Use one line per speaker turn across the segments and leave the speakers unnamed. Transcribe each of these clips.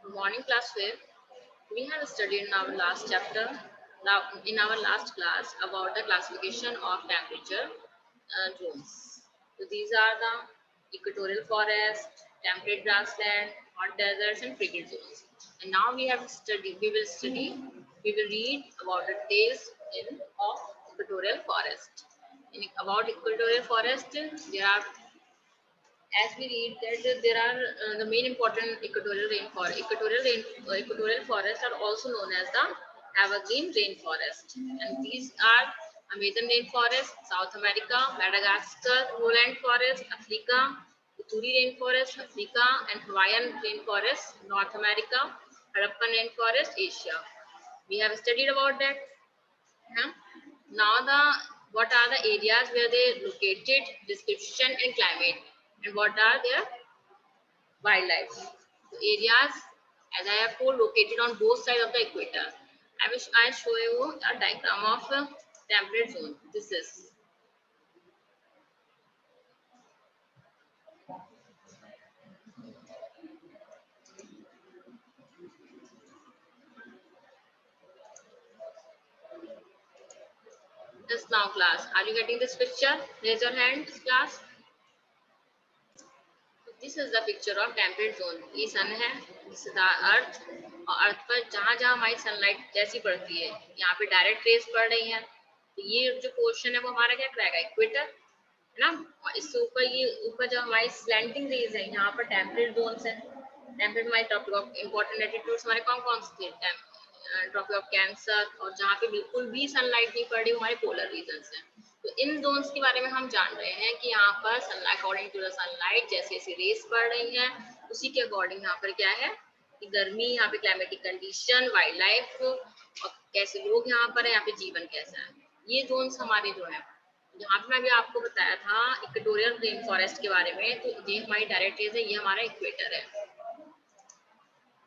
Morning class fifth. We have studied in our last chapter, now in our last class about the classification of temperature zones. So these are the equatorial forest, temperate grassland, hot deserts, and frigid zones. And now we will read about the details of equatorial forest. About equatorial forest, there are as we read that there are the main important equatorial rainforest. Equatorial forests are also known as the evergreen rainforest, and these are Amazon rainforest, South America, Madagascar, lowland forest, Africa, Ituri rainforest, Africa, and Hawaiian rainforest, North America, Harappan rainforest, Asia. We have studied about that. Huh? Now the what are the areas where they located, description and climate, and what are their wildlife. So areas, as I have told, located on both sides of the equator. I show you a diagram of temperate zone. This is just now class. Are you getting this picture? Raise your hand, class. This is the picture of temperate zone. ये सन है, this is the earth. और अर्थ पर जहाँ जहाँ हमारी sunlight जैसी पड़ती है, यहाँ पे डायरेक्ट रेस पड़ रही है, तो ये जो पोर्शन है वो हमारा क्या रहेगा, इक्वेटर है ना. और इससे ऊपर ये ऊपर जो हमारी स्लैंटिंग रेज है, यहाँ पर टेम्परेट जोन्स है. टेम्परेट हमारे टॉपिक ऑफ इंपॉर्टेंट एटीट्यूड्स हमारे कौन कौन से थे, ट्रॉपिक ऑफ कैंसर. और जहाँ पे बिल्कुल भी सनलाइट नहीं पड़ रही, हमारे पोलर रीजन्स हैं. तो इन जोन्स के बारे में हम जान रहे हैं कि यहाँ पर sunlight according to the sunlight जैसे जैसे रेस पड़ रही हैं, उसी के अकॉर्डिंग यहाँ पर क्या है कि गर्मी, यहाँ पे क्लाइमेटिक कंडीशन, वाइल्ड लाइफ और कैसे लोग यहाँ पर है, यहाँ पे जीवन कैसा है. ये जोन्स हमारे जो है, यहाँ पे मैं भी आपको बताया था इक्वेटोरियल रेन फॉरेस्ट के बारे में. तो ये हमारी डायरेक्ट रेज है, ये हमारा इक्वेटर है.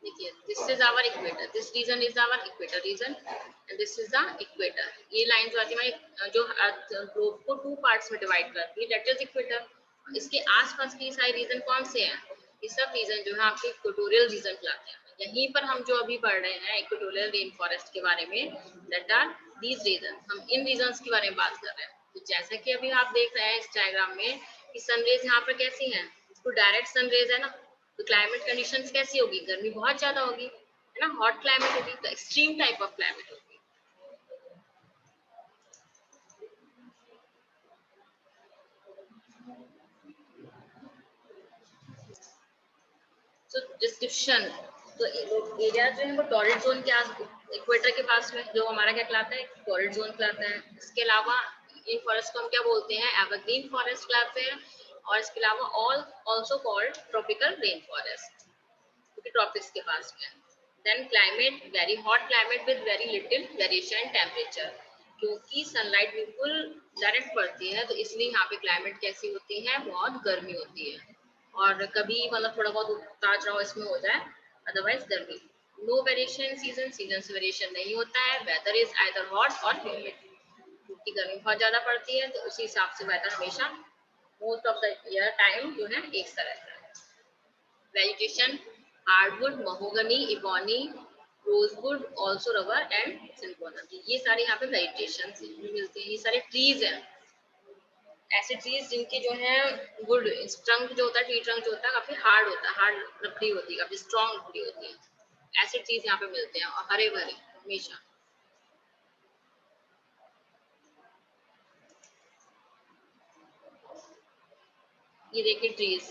देखिए, this is our equator, this region is our equator region and this is the equator. ये लाइन जो आती है जो अर्थ ग्लोब को टू पार्ट्स में डिवाइड करती है, दैट इज इक्वेटर. इसके आसपास के सारे रीजन कौन से हैं, ये सब रीजन जो है आपके इक्वेटोरियल रीजन कहलाते हैं. यहीं पर हम जो अभी पढ़ रहे हैं इक्वेटोरियल रेन फॉरेस्ट के बारे में, दैट आर दीज रीजन. हम इन रीजन्स के बारे में बात कर रहे हैं. तो जैसे कि अभी आप देख रहे हैं इस डायग्राम में कि सनरेज यहाँ पर कैसी हैं, तो डायरेक्ट सनरेज है ना. तो क्लाइमेट कंडीशंस कैसी होगी, गर्मी बहुत ज्यादा होगी है ना, हॉट क्लाइमेट होगी, तो एक्सट्रीम टाइप ऑफ क्लाइमेट होगी. तो डिस्क्रिप्शन, तो एरिया जो है वो टॉरिड जोन के आस इक्वेटर के पास में जो हमारा क्या कहलाता है, टॉरिड जोन कहलाता है. इसके अलावा इन फॉरेस्ट को हम क्या बोलते हैं, एवरग्रीन फॉरेस्ट कहलाते हैं. और इसके अलावा all also called tropical rain forest, क्योंकि ट्रॉपिक्स के पास में. Then climate, very hot climate with very little variation in temperature. क्योंकि सनलाइट बिल्कुल डायरेक्ट पड़ती है, तो इसलिए यहाँ पे क्लाइमेट कैसी होती है, बहुत गर्मी होती है. और कभी मतलब थोड़ा बहुत उतार चढ़ाव इसमें हो जाए, अदरवाइज गर्मी. नो वेरिएशन सीजन, सीजन से वेरिएशन नहीं होता है. वेदर इज आइदर हॉट और ह्यूमिड, क्योंकि गर्मी बहुत ज्यादा पड़ती है, तो उसी हिसाब से वेदर हमेशा most of the year time जो है एक सा रहता है. Vegetation, hardwood, mahogany, ebony, rosewood, also rubber and silicon. ये सारे यहाँ पे वेजिटेशन मिलते हैं. ये सारे ट्रीज हैं, ऐसे ट्रीज जिनके जो है वुड ट्रंक जो होता है, ट्री ट्रंक जो होता है काफी हार्ड होता है, हार्ड लकड़ी होती है, काफी स्ट्रॉन्ग लकड़ी होती है. ऐसे ट्रीज यहाँ पे मिलते हैं और हरे भरे हमेशा. ये देखिए ट्रीज,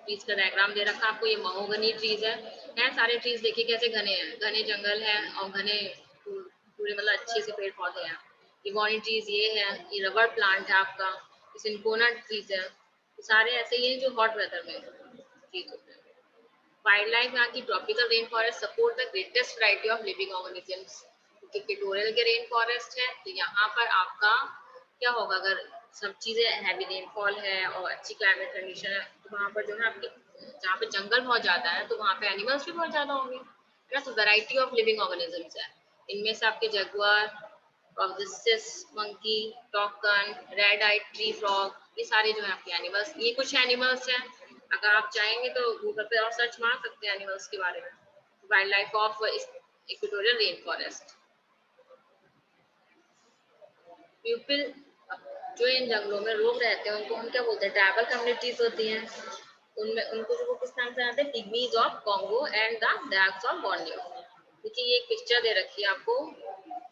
ट्रीज का डायग्राम दे रखा है आपको. ये महोगनी ट्रीज है सारे ट्रीज देखिए कैसे घने हैं, घने जंगल है और घने पूरे मतलब अच्छे से पेड़ पौधे हैं. इबोनी ट्रीज ये है, ये रबर प्लांट है आपका. सिंकोना ट्रीज है. सारे ऐसे ही हैं जो हॉट वेदर में ट्रीज होते हैं. वाइल्ड लाइफ यहाँ की tropical rain forest support the greatest variety of living organisms. क्योंकि इक्वेटोरियल के रेन फॉरेस्ट है, तो यहाँ पर आपका क्या होगा, अगर सब चीजें हैवी रेनफॉल है और अच्छी क्लाइमेट कंडीशन है, तो वहाँ पर जो है आपके जहाँ पे जंगल बहुत ज्यादा है, तो वहाँ पे एनिमल्स भी बहुत ज्यादा होंगे ना. तो वैरायटी ऑफ लिविंग ऑर्गेनिजम्स है. इनमें से आपके jaguar, proboscis monkey, toucan, red eye tree frog, ये सारे जो है आपके एनिमल्स. ये कुछ एनिमल्स हैं, अगर आप चाहेंगे तो गूगल पे और सर्च मार सकते हैं एनिमल्स के बारे में. Wild life of equatorial rain forest. People जो इन जंगलों में लोग रहते हैं उनको हम क्या बोलते हैं, ट्राइबल कम्युनिटीज होती हैं। उनमें उनको जो वो किस नाम से आते हैं, pygmies of Congo and the Dayaks of Borneo. देखिए ये एक पिक्चर दे रखी है आपको,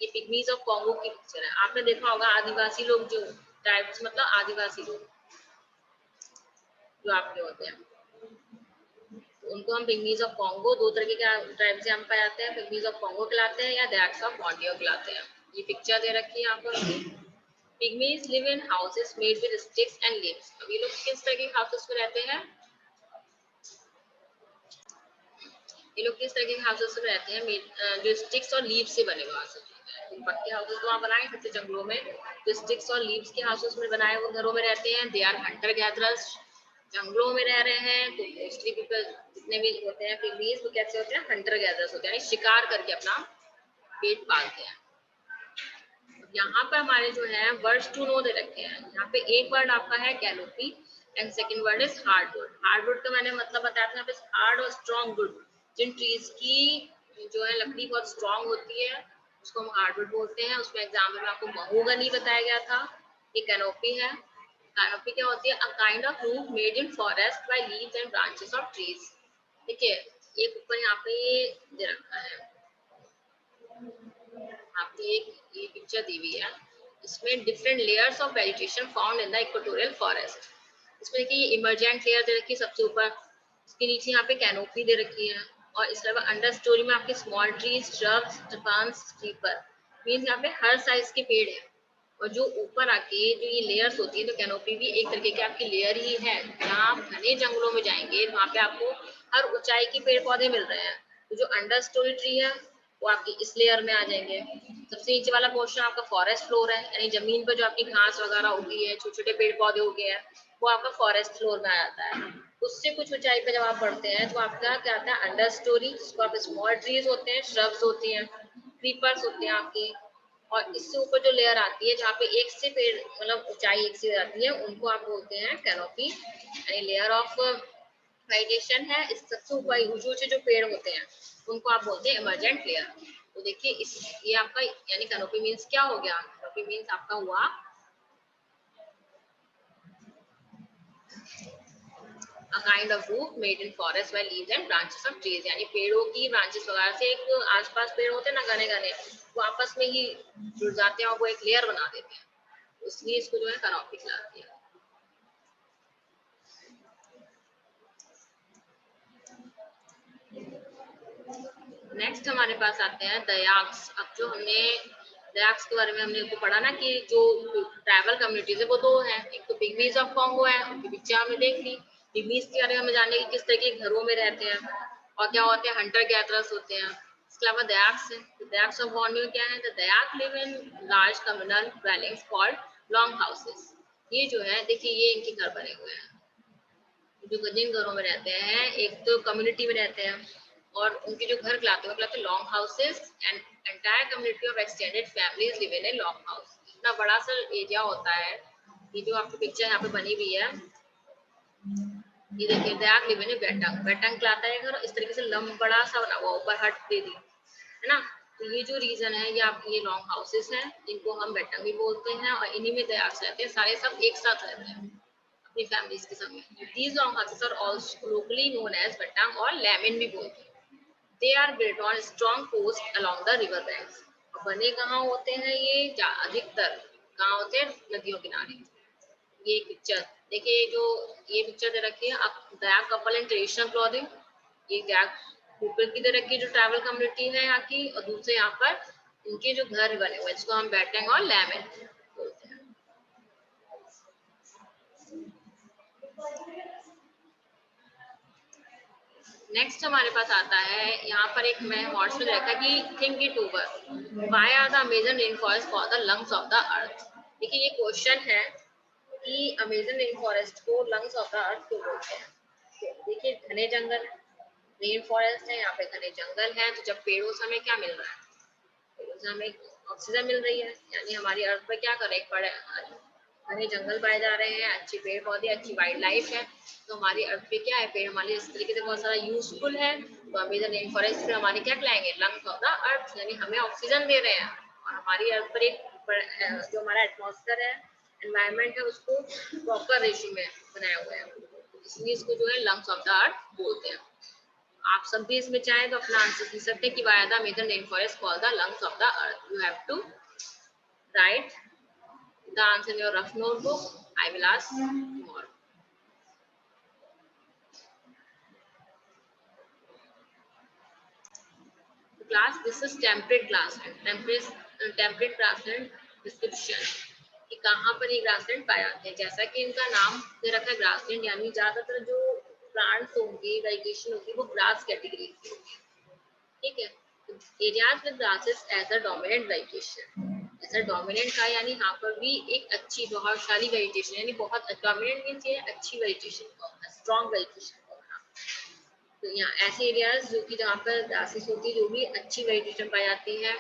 ये पिग्मीज ऑफ कॉन्गो की पिक्चर है। आपने देखा होगा आदिवासी लोग, जो ट्राइब्स मतलब आदिवासी लोग जो आपके होते हैं, तो उनको हम पिग्मीज ऑफ कॉन्गो, दो तरह के ट्राइब से हम पाए जाते हैं, पिग्मीज ऑफ कॉन्गो खिलाते हैं या डैक्स ऑफ बॉर्नियो खिलाते हैं। ये पिक्चर दे रखी है आपको इनकी। Pygmies live in houses made with sticks and leaves. अब ये लोग किस तरह के हाउसेस में रहते हैं, ये लोग किस तरह के हाउसेस में रहते हैं, जो स्टिक्स और लीव से बने हुए हाउसेस होते हैं। पक्के हाउसेस तो वहाँ बनाए सकते जंगलों में, जो स्टिक्स और लीव्स के हाउसेस में बनाए हुए घरों में रहते हैं। दे आर हंटर गैदरर्स, जंगलों में रह रहे हैं तो मोस्टली पीपल जितने भी होते हैं पिग्मीज वो कैसे होते हैं, हंटर गैदरर्स होते हैं, शिकार करके अपना पेट पालते हैं। यहाँ पर हमारे जो है वर्ड्स टू नो दे रखे हैं। यहाँ पे एक वर्ड आपका है canopy and second word is hardwood. Hardwood का मैंने मतलब बताया था, यहाँ पे हार्ड और स्ट्रॉन्ग वुड, जिन ट्रीज की जो है लकड़ी बहुत स्ट्रॉन्ग होती है उसको हम हार्डवुड बोलते हैं। उसमें एग्जाम्पल में आपको महोगनी बताया गया था। ये कैनोपी है। कैनोपी क्या होती है, a kind of roof made in forest by leaves and branches of trees. देखिए ये ऊपर यहाँ पे ये दे रखा है आपको, एक ये पिक्चर दी हुई है, इसमें different layers of vegetation found in the equatorial forest. इसमें देखिए ये इमरजेंट लेयर दे रखी है सबसे ऊपर, उसके नीचे यहाँ पे कैनोपी दे रखी है, और इसके अलावा अंडर स्टोरी में आपके स्मॉल ट्रीज, श्रब्स, ट्रपान्स, क्रीपर, मीन्स यहाँ पे हर साइज के पेड़ है। और जो ऊपर आके जो ये लेयर्स होती है, तो कैनोपी भी एक तरीके की आपकी लेयर ही है। जहाँ आप घने जंगलों में जाएंगे वहाँ पे आपको हर ऊंचाई के पेड़ पौधे मिल रहे हैं। तो जो अंडर स्टोरी ट्री है वो आपकी इस लेयर में आ जाएंगे। सबसे नीचे वाला पोर्शन आपका फॉरेस्ट फ्लोर है, यानी जमीन पर जो आपकी घास वगैरह उगी है, छोटे छोटे पेड़ पौधे उगे हैं, वो आपका फॉरेस्ट फ्लोर में आ जाता है। उससे कुछ ऊंचाई पे जब आप बढ़ते हैं तो आपका क्या आता है, अंडर स्टोरी, जिसको आप स्मॉल ट्रीज होते हैं, श्रब्स होती हैं, क्रीपर्स होते हैं आपकी। और इससे ऊपर जो लेयर आती है जहाँ पे एक से पेड़ मतलब ऊंचाई एक से आती है, उनको आप बोलते हैं कैनोपी, यानी लेयर ऑफ वेजिटेशन है। इस सबसे ऊपर ऊंचे ऊंचे जो पेड़ होते हैं उनको आप बोलते हैं इमरजेंट लेयर। तो देखिए इस ये आपका यानी कैनोपी मीन्स क्या हो गया, कैनोपी मीन्स आपका हुआ a kind of roof made in forest by leaves and branches of trees, यानी पेड़ों की ब्रांचेस वगैरह से एक आसपास पेड़ होते हैं ना घने घने, वो आपस में ही जुड़ जाते हैं और वो एक लेयर बना देते हैं, इसलिए इसको जो है कैनोपी कहलाती है। नेक्स्ट हमारे पास आते हैं दयाक्स। अब जो हमने दयाक्स के बारे में हमने तो पढ़ा ना कि जो ट्राइबल कम्युनिटीज है वो दो है, एक तो पिग्मीज ऑफ कॉन्गो है, उनकी पिक्चर हमने देख ली। पिग्मीज के बारे में हमें जानने की किस तरह के घरों में रहते हैं और क्या होते हैं, हंटर गैदरर्स होते हैं। इसके अलावा दयाक्स है, दयाक्स ऑफ बॉर्नियो क्या है, the Dayak live in large communal dwellings called long houses. ये जो है देखिए ये इनके घर बने हुए हैं, जो जिन घरों में रहते हैं एक तो कम्युनिटी में रहते हैं और उनके जो घर कहलाते हैं long houses and entire community of extended families live in a long house. इतना बड़ा सा एरिया होता है। ये जो आपकी पिक्चर यहाँ पे बनी हुई है, ये देखिए दयाक लिव इन ए बेटंग, बेटंग कहलाता है घर, इस तरीके से लंब बड़ा सा बना हुआ, ऊपर हट दे दी है ना। तो ये जो रीजन है ये आप ये लॉन्ग हाउसेस हैं, जिनको हम बेटंग भी बोलते हैं, और इन्हीं में दयाक रहते हैं, सारे सब एक साथ रहते हैं अपनी फैमिलीज के संग। These long houses are also locally known as batang और lamin भी बोलते हैं। They are built on strong posts along the river banks। बने कहाँ होते हैं ये, अधिकतर कहाँ होते हैं, नदियों किनारे। ये पिक्चर देखिए, जो ये पिक्चर दे रखी है आप, दयाक कपल एंड ट्रेडिशनल क्लॉथिंग, ये दयाक पीपल की दे रखी है जो ट्राइबल कम्युनिटी है यहाँ की, और दूसरे यहाँ पर इनके जो घर बने हुए हैं जिसको हम बैटेंग और लैमिन बोलते हैं। नेक्स्ट हमारे पास आता है, यहाँ पर एक मैं वर्ड्स में देखा कि think it over, why are the Amazon rain forest for the lungs of the earth. देखिए ये क्वेश्चन है कि अमेजन रेन फॉरेस्ट को लंग्स ऑफ द अर्थ क्यों बोलते हैं। तो देखिए घने जंगल, रेन फॉरेस्ट है, यहाँ पे घने जंगल है, तो जब पेड़ों से हमें क्या मिल रहा है, पेड़ों से हमें ऑक्सीजन मिल रही है, यानी हमारी अर्थ पे क्या करे, पड़े घने जंगल पाए जा रहे हैं, अच्छे पेड़ पौधे, अच्छी वाइल्ड लाइफ है, तो हमारी अर्थ पे क्या है, पेड़ हमारे इस तरीके से बहुत सारा यूजफुल है तो अमेजन रेन फॉरेस्ट फिर हमारी क्या कहलाएंगे, लंग्स ऑफ द अर्थ, यानी हमें ऑक्सीजन दे रहे हैं। और हमारी अर्थ पर एक जो हमारा एटमॉस्फेयर है, एनवायरनमेंट है, उसको प्रॉपर रेशियो में बनाया हुआ है, इसलिए इसको जो है लंग्स ऑफ द अर्थ बोलते हैं। आप सब भी इसमें चाहें तो अपना आंसर दे सकते हैं कि why are the Amazon rain forest called the lungs of the earth. You have to write the answer in your rough notebook. I will ask tomorrow. Class, this is temperate grassland. Temperate grassland description कि कहाँ पर ये grassland पाए जाते हैं। जैसा कि इनका नाम दे रखा है ग्रासलैंड, यानी ज्यादातर जो प्लांट्स होंगे, वेजिटेशन होगी, वो ग्रास कैटेगरी की होगी। ठीक है, areas with grasses as a dominant vegetation, ऐसा डोमिनेंट का यानी यहाँ पर भी एक अच्छी बहुशाली वेजिटेशन, यानी बहुत डोमिनेंट मींस ये अच्छी वेजिटेशन, स्ट्रॉन्ग वेजिटेशन। तो यहाँ ऐसे एरियाज जो कि जहाँ पर ग्रासेस होती है, जो भी अच्छी वेजिटेशन पाई जाती है।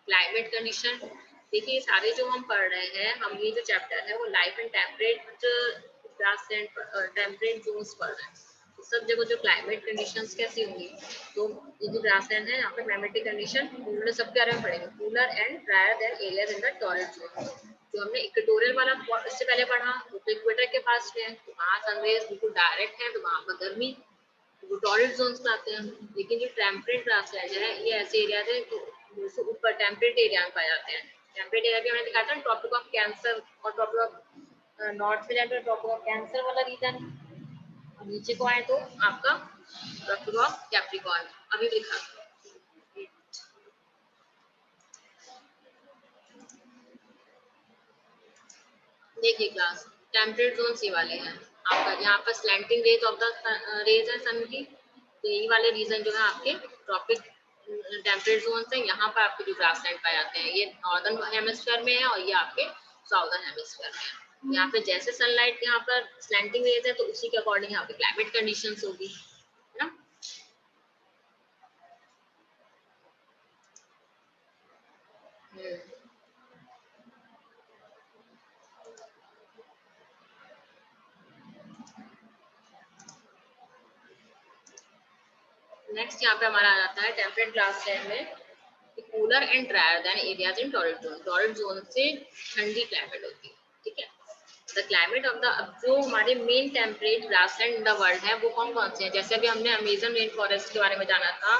क्लाइमेट कंडीशन, देखिए सारे जो हम पढ़ रहे हैं, हम ये जो चैप्टर है वो life and temperate grassland temperate zones पढ़ रहे हैं। सब जगह जो क्लाइमेट कंडीशंस कैसी होंगी, तो ये जो ग्रासलैंड है यहाँ पे क्लाइमेटिक कंडीशन हमने सबके बारे में पढ़ेंगे। Cooler and drier than areas in the temperate zone, जो हमने इक्वेटोरियल वाला इससे पहले पढ़ा, वो तो इक्वेटर के पास है, तो वहाँ सनरेज बिल्कुल डायरेक्ट है, तो वहाँ पर गर्मी, वो टॉररेट जोन्स में आते हैं। लेकिन जो टेम्परेट ग्रासलैंड है, ये ऐसे एरिया है जो ऊपर टेम्परेट एरिया में पाए जाते हैं। टेम्परेट एरिया भी हमने दिखाया था, ट्रॉपिक ऑफ कैंसर और ट्रॉपिक ऑफ नॉर्थ में जाकर ट्रॉपिक ऑफ कैंसर वाला रीजन, और नीचे को आए तो आपका ट्रॉपिक ऑफ कैप्रिकॉर्न अभी लिखा। देखिए क्लास, टेम्परेट जोन ये वाले हैं आपका, यहाँ पर slanting rays of the rays है सन की, तो यही वाले रीजन जो है आपके ट्रॉपिक टेम्परेट जोन है। यहाँ पर आपके जो ग्रासलैंड पाए जाते हैं, ये नॉर्दर्न हेमिस्फीयर में है और ये आपके साउदर्न हेमिस्फीयर में है। यहाँ पे जैसे सनलाइट यहाँ पर स्लैंटिंग रेज है, तो उसी के अकॉर्डिंग यहाँ पे क्लाइमेट कंडीशंस होगी, है ना। नेक्स्ट यहाँ पे हमारा आ जाता है टेम्परेट ग्रासलैंड में cooler and drier than areas in temperate zone. Temperate zone से ठंडी क्लाइमेट होती है, ठीक है। द क्लाइमेट ऑफ द, अब जो हमारे main temperate grassland in the world है वो कौन कौन से हैं। जैसे अभी हमने अमेजन रेन फॉरेस्ट के बारे में जाना था,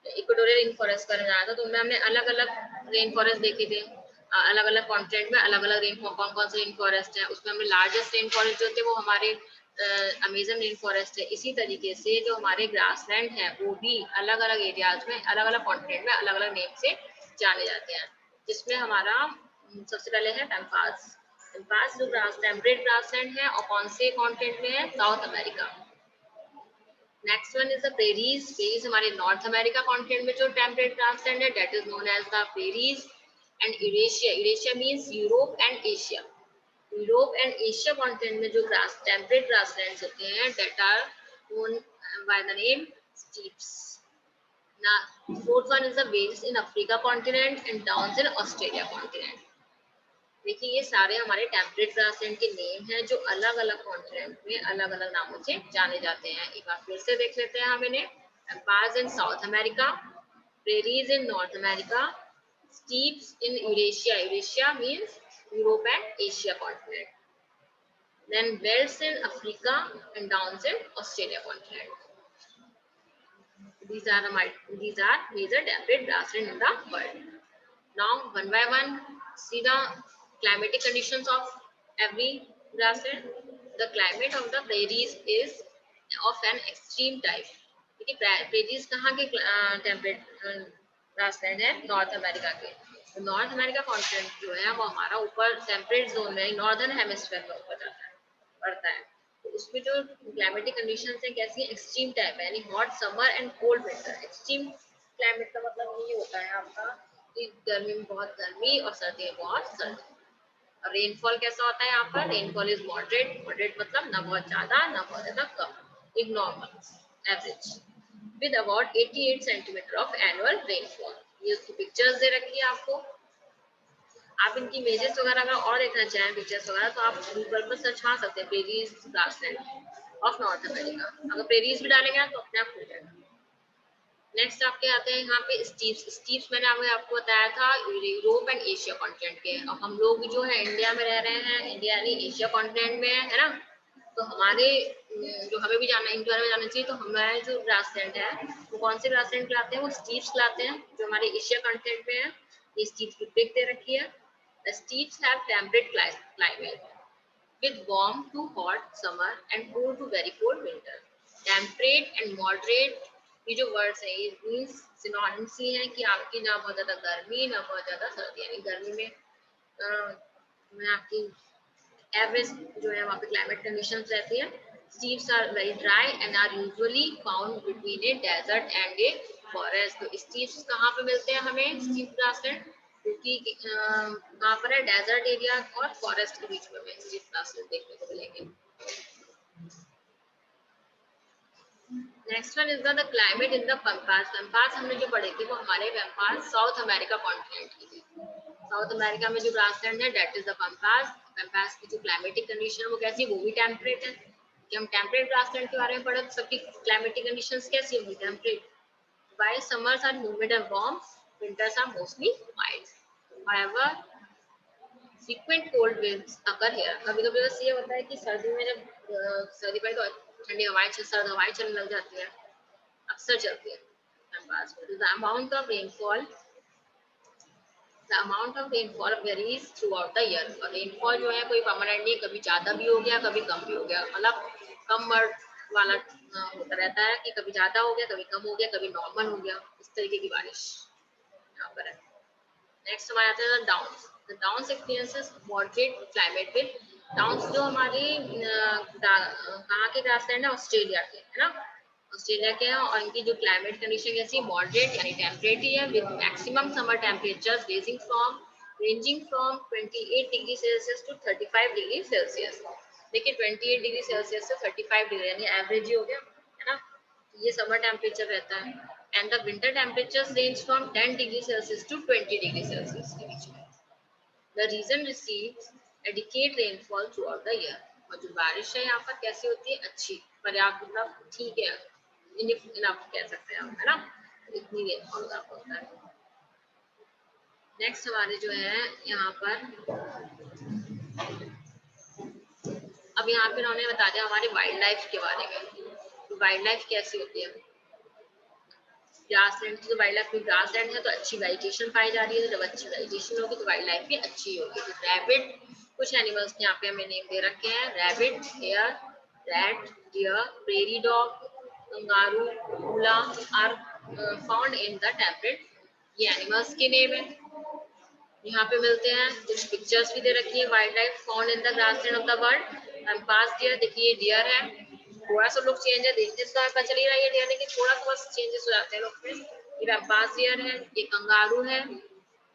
इक्वेटोरियल रेन फॉरेस्ट के बारे में जाना था, तो हमने अलग अलग रेन फॉरेस्ट देखे थे, अलग अलग कॉन्टिनेंट में अलग अलग रेन कौन कौन से रेन फॉरेस्ट है। उसमें हमने लार्जेस्ट रेन फॉरेस्ट जो थे वो हमारे अमेजन रेन फॉरेस्ट है। इसी तरीके से जो हमारे ग्रासलैंड है वो भी अलग अलग एरियाज में अलग अलग कॉन्टिनेंट में अलग अलग नेम से जाने जाते हैं, जिसमें हमारा सबसे पहले है पैम्पास। पैम्पास जो टेम्परेट ग्रासलैंड है और कौन से कॉन्टिनेंट में है, South America. Next one is the prairies. Prairies हमारे नॉर्थ अमेरिका कॉन्टिनेंट में जो टेम्परेट ग्रासलैंड है, that is known as the prairies. And Eurasia, Eurasia means Europe and Asia. Europe and Asia continent में जो temperate grasslands होते हैं, that are known by the name steppes. ना fourth one is the veldts in Africa continent and downs in Australia continent. देखिए ये सारे हमारे temperate grassland के नेम हैं जो अलग अलग कॉन्टिनेंट में अलग अलग नामों से जाने जाते हैं। एक बार फिर से देख लेते हैं हम इन्हें। Pampas in South America, prairies in North America, steppes in Eurasia, Eurasia means Europe and Asia continent, then belts in Africa and downs in Australia continent. These are major temperate grassland in the world. Now one by one see the climatic conditions of every grassland. The climate of the prairies is of an extreme type. देखिए prairies कहाँ के temperate grassland है, north America के। तो north America continent जो है वो हमारा ऊपर टेम्परेट जोन में नॉर्दर्न हेमिस्फीयर में ऊपर जाता है, पड़ता है। तो उसमें जो क्लाइमेटिक कंडीशंस है कैसी है, एक्सट्रीम टाइप है, यानी hot summer and cold winter. Extreme climate का मतलब ये होता है आपका कि गर्मी में बहुत गर्मी और सर्दी में बहुत सर्दी। और रेनफॉल कैसा होता है यहाँ पर, रेनफॉल इज मॉडरेट। मॉडरेट मतलब ना बहुत ज्यादा ना बहुत ज्यादा कम, एक normal average with about 88 centimetre of annual rainfall. ये उसकी पिक्चर्स दे रखी है आपको। आप इनकी इमेजेस वगैरह अगर और देखना चाहें पिक्चर्स वगैरह, तो आप गूगल पर सर्च मार सकते हैं prairies grassland of north America. अगर प्रेरीज भी डालेंगे तो अपने आप खुल जाएगा। नेक्स्ट आपके आते हैं यहाँ पे स्टीप्स। स्टीप्स मैंने आपको बताया था यूरोप एंड एशिया कॉन्टिनेंट के। अब हम लोग जो है इंडिया में रह रहे हैं, इंडिया यानी एशिया कॉन्टिनेंट में है ना, तो हमारे जो हमें भी जाना, इंडिया में जाना चाहिए, तो हमारे जो ग्रासलैंड है वो कौन से ग्रासलैंड लाते हैं, वो स्टीप्स लाते हैं जो हमारे एशिया कॉन्टिनेंट में है। ये स्टीप्स की पिक दे रखी है। The steppes have temperate climate with warm to hot summer and cool to very cold winter. Temperate and moderate, ये जो वर्ड्स है ये मीन्स सिनोनिम्स ही हैं कि आपकी ना बहुत ज्यादा गर्मी ना बहुत ज्यादा सर्दी। यानी गर्मी में आपकी एवरेज जो है वहाँ पे क्लाइमेट कंडीशंस रहती है। Steppes are very dry and are usually found between a desert and a forest. तो steppes कहाँ पे मिलते हैं हमें steppe grassland, क्योंकि कहाँ पर है, डेजर्ट एरिया और फॉरेस्ट के बीच में हमें steppe grassland देखने को मिलेंगे। Next one is the climate in the pampas. Pampas हमने जो पढ़े थे वो हमारे पैम्पास साउथ अमेरिका कॉन्टिनेंट की थी। साउथ अमेरिका में जो ग्रासलैंड है दैट इज द पैम्पास। पैम्पास की जो क्लाइमेटिक कंडीशन है वो कैसी है, वो भी टेम्परेट है। कि हम टेम्परेट ग्रासलैंड के बारे में पढ़े तो सबकी क्लाइमेटिक कंडीशंस कैसी होंगी, temperate. While summers are humid and warm, winters are mostly mild. However, frequent cold winds occur here. कभी-कभी बस ये होता है कि सर्दी में जब सर्दी पड़े तो ठंडी हवाएं सर्द हवाएं चलने लग जाती है, अक्सर चलती है। The amount of rainfall varies throughout the year. और रेनफॉल जो है कोई परमानेंट नहीं, कभी ज्यादा भी हो गया कभी कम भी हो गया, मतलब कम वाला होता रहता है कि कभी ज्यादा हो गया कभी कम हो गया कभी नॉर्मल हो गया, इस तरीके की बारिश यहाँ पर है। नेक्स्ट हमारे आते हैं downs. The downs experiences moderate climate with downs जो हमारी कहाँ के ग्रासलैंड है, ऑस्ट्रेलिया के है ना, ऑस्ट्रेलिया के हैं। और इनकी जो क्लाइमेट कंडीशन कैसी है, मॉडरेट यानी टेम्परेट ही है, with maximum summer temperatures ranging from 28 degree Celsius to 35 degree Celsius. देखिए 28 डिग्री सेल्सियस से 35 डिग्री यानी एवरेज ही हो गया है ना, ये समर टेम्परेचर रहता है। And the winter temperatures range from 10 degree Celsius to 20 degree Celsius के बीच में। The region receives adequate rainfall throughout the year. और जो बारिश है यहाँ पर कैसी होती है, अच्छी, पर्याप्त, मतलब ठीक है, इनफ कह सकते हैं हम, है ना, इतनी रेनफॉल होता है। नेक्स्ट हमारे जो है यहाँ पर, अब यहाँ पे उन्होंने बता दिया हमारे वाइल्ड लाइफ के बारे में। वाइल्ड लाइफ कैसी होती है, ग्रासलैंड की जो वाइल्ड लाइफ, ग्रासलैंड है तो अच्छी वेजिटेशन पाई जा रही है, जब अच्छी वेजिटेशन होगी तो वाइल्ड लाइफ भी अच्छी होगी। तो रैबिट, कुछ एनिमल्स यहाँ पे हमें नेम दे रखे हैं, rabbit, hare, rat, deer, prairie dog, kangaroo, ऊला are found in the temperate. ये एनिमल्स के नेम है, यहाँ पे मिलते हैं। कुछ पिक्चर्स भी दे रखी है, wild life found in the grassland of the world. And pass deer, देखिए डियर है, थोड़ा सा लोग चेंज है, देखने से पता चल ही रहा है डियर, लेकिन थोड़ा सा बस चेंजेस हो जाते हैं लोग में। ये रैम्पास डियर है, ये कंगारू है,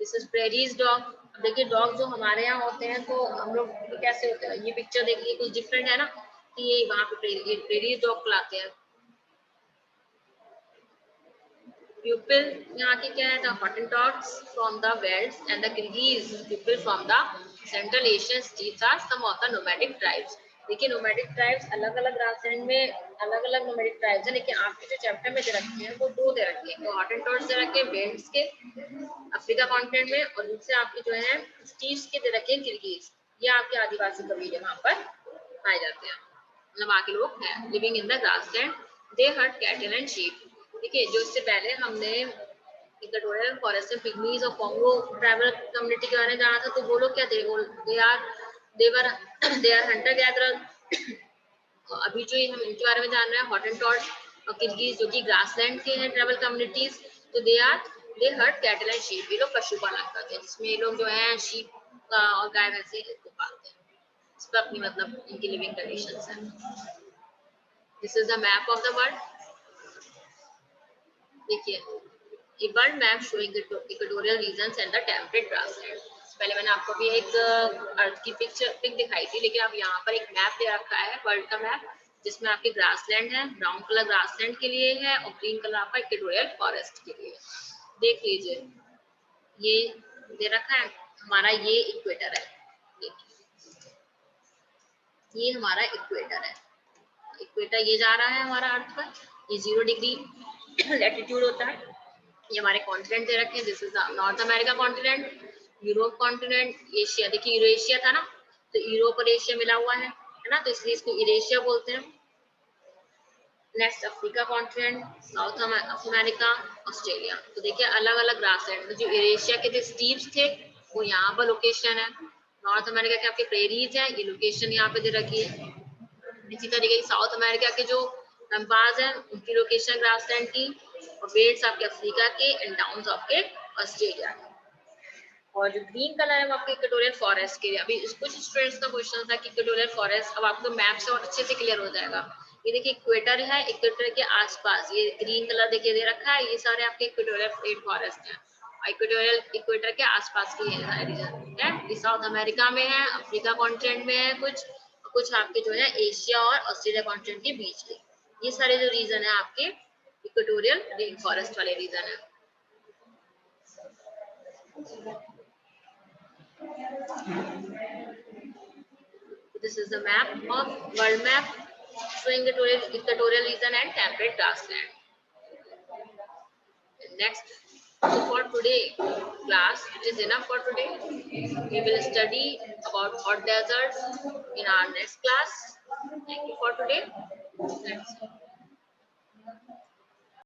दिस इज प्रेरीज डॉग। देखिए डॉग जो हमारे यहाँ होते हैं तो हम लोग कैसे होते हैं, ये पिक्चर देखिए कुछ डिफरेंट है ना, कि ये वहाँ पे प्रेरीज डॉग लाते हैं। Pupil यहाँ की क्या है, the Hottentots from the Welsh and the Kyrgyz pupil from the Central Asian states are some of the nomadic tribes। देखिए nomadic tribes अलग अलग ग्रासलैंड में अलग अलग nomadic tribes है, लेकिन आपके जो चैप्टर में दे रखे हैं वो दो दे रखे हैं, तो Hottentots दे रखे हैं वेल्स के अफ्रीका कॉन्टिनेंट में, और दूसरे आपके जो है स्टीव्स के दे रखे हैं किर्गिज। ये आपके आदिवासी कबीले वहाँ पर पाए जाते हैं, मतलब आके लोग हैं living in the grassland. They herd cattle and sheep. देखिए जो इससे पहले हमने इक्वेटोरियल फॉरेस्ट में पिग्मीज और कॉन्गो ट्राइबल कम्युनिटी के बारे में जाना था, तो वो लोग क्या थे, वो दे आर हंटर गैदरर। अभी जो हम इनके बारे में जान रहे हैं हॉटेंटॉट और किर्गिज जो कि ग्रासलैंड के हैं ट्राइबल कम्युनिटीज, तो they herd cattle and sheep. ये लोग पशुपालन करते हैं, जिसमें ये लोग जो है शीप और गाय वैसे को पालते हैं, इस पर अपनी मतलब इनकी लिविंग कंडीशंस है। This is the map of the world. देखिए a world map showing the equatorial regions and the temperate grassland। पहले मैंने आपको भी एक अर्थ की पिक दिखाई थी, लेकिन अब यहाँ पर एक मैप दे रखा है वर्ल्ड का मैप, जिसमें आपके ग्रासलैंड है, ब्राउन कलर ग्रासलैंड के लिए है और ग्रीन कलर आपका इक्वेटोरियल फॉरेस्ट के लिए। देख लीजिए ये दे रखा है हमारा, ये इक्वेटर है, देखिए ये हमारा इक्वेटर है, इक्वेटर ये जा रहा है हमारा अर्थ पर, ये 0 डिग्री लैटिट्यूड होता है। ये हमारे कॉन्टिनेंट दे रखे हैं, this is north America continent, Europe continent, Asia, देखिए यूरेशिया था ना, तो यूरोप और एशिया मिला हुआ है ना, तो इसलिए इसको यूरेशिया बोलते हैं। Next Africa continent, south America, Australia. तो देखिए अलग अलग ग्रासलैंड, जो यूरेशिया के जो स्टीप्स थे वो यहाँ पर लोकेशन है, नॉर्थ अमेरिका के आपके प्रेरीज है, ये लोकेशन यहाँ पे दे रखी है। इसी तरीके से साउथ अमेरिका के जो पैम्पास है उनकी लोकेशन ग्रासलैंड की, और वेट्स आपके अफ्रीका के एंड डाउन्स आपके ऑस्ट्रेलिया के। और जो ग्रीन कलर है वो आपके इक्वेटोरियल फॉरेस्ट के लिए। अभी कुछ स्टूडेंट्स का क्वेश्चन था कि इक्वेटोरियल फॉरेस्ट, अब आपको मैप से और अच्छे से क्लियर हो जाएगा। ये देखिए इक्वेटर है, इक्वेटर के आसपास ये ग्रीन कलर देखिए दे रखा है, ये सारे आपके इक्वेटोरियल फॉरेस्ट हैं, इक्वेटोरियल इक्वेटर के आसपास की है रीजन, ठीक है। ये साउथ अमेरिका में है, अफ्रीका कॉन्टिनेंट में है कुछ आपके जो है एशिया और ऑस्ट्रेलिया कॉन्टिनेंट के बीच में। ये सारे जो रीजन है आपके इक्वेटोरियल रेन फॉरेस्ट वाले रीजन है। This is the map of world map showing equatorial region and temperate grassland. Next, so for today class, it is enough for today. We will study about hot deserts in our next class. Thank you for today. Thanks.